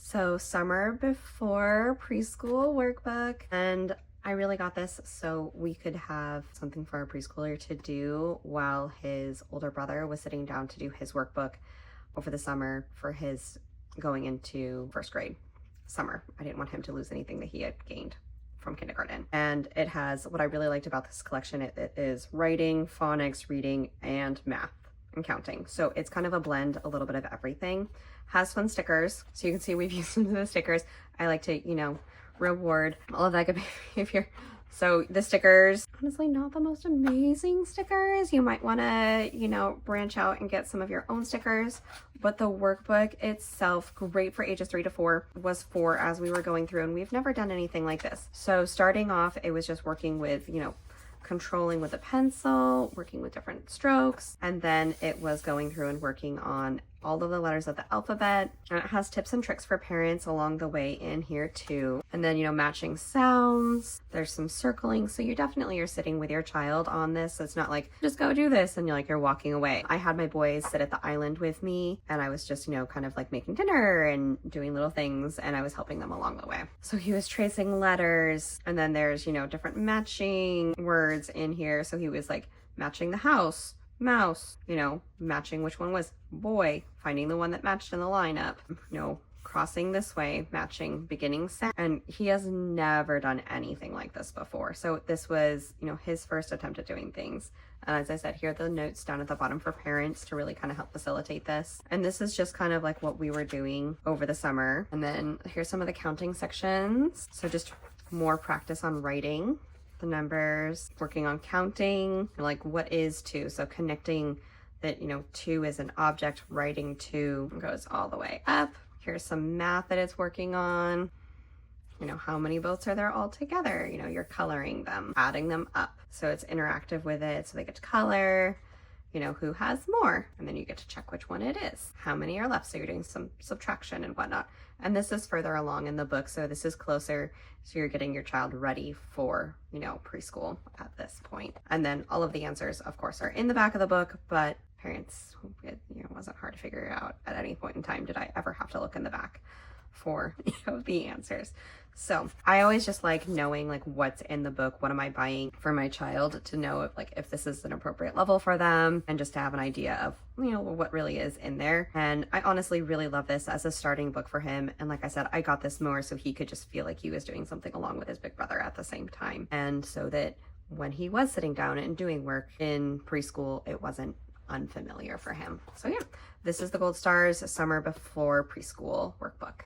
So summer before preschool workbook, and I really got this so we could have something for our preschooler to do while his older brother was sitting down to do his workbook over the summer for his going into first grade summer. I didn't want him to lose anything that he had gained from kindergarten. And it has, what I really liked about this collection, it is writing, phonics, reading, and math and counting. So it's kind of a blend, a little bit of everything. Has fun stickers. So you can see we've used some of the stickers. I like to, reward all of that good behavior. So the stickers, honestly, not the most amazing stickers. You might want to, branch out and get some of your own stickers. But the workbook itself, great for ages 3 to 4, was 4 as we were going through, and we've never done anything like this. So starting off, it was just working with, controlling with a pencil, working with different strokes, and then it was going through and working on all of the letters of the alphabet. And it has tips and tricks for parents along the way in here too. And then, matching sounds. There's some circling. So you definitely are sitting with your child on this. So it's not like, just go do this and you're walking away. I had my boys sit at the island with me, and I was just, kind of like making dinner and doing little things, and I was helping them along the way. So he was tracing letters, and then there's, different matching words in here. So he was like matching the house, mouse, matching which one was boy, finding the one that matched in the lineup, crossing this way, matching beginning sound. And he has never done anything like this before. So this was, his first attempt at doing things. And as I said, here are the notes down at the bottom for parents to really kind of help facilitate this. And this is just kind of like what we were doing over the summer. And then here's some of the counting sections. So just more practice on writing the numbers, working on counting, like what is 2. So connecting that, 2 is an object, writing 2 goes all the way up. Here's some math that it's working on. How many boats are there all together? You're coloring them, adding them up. So it's interactive with it. So they get to color, who has more, and then you get to check which one it is. How many are left? So you're doing some subtraction and whatnot. And this is further along in the book. So this is closer. So you're getting your child ready for, preschool at this point. And then all of the answers, of course, are in the back of the book, but parents, it wasn't hard to figure out at any point in time. Did I ever have to look in the back for, the answers? So I always just like knowing what's in the book. What am I buying for my child to know if this is an appropriate level for them, and just to have an idea of, what really is in there. And I honestly really love this as a starting book for him. And like I said, I got this more so he could just feel like he was doing something along with his big brother at the same time. And so that when he was sitting down and doing work in preschool, it wasn't unfamiliar for him. So yeah, this is the Gold Stars Summer Before Preschool Workbook.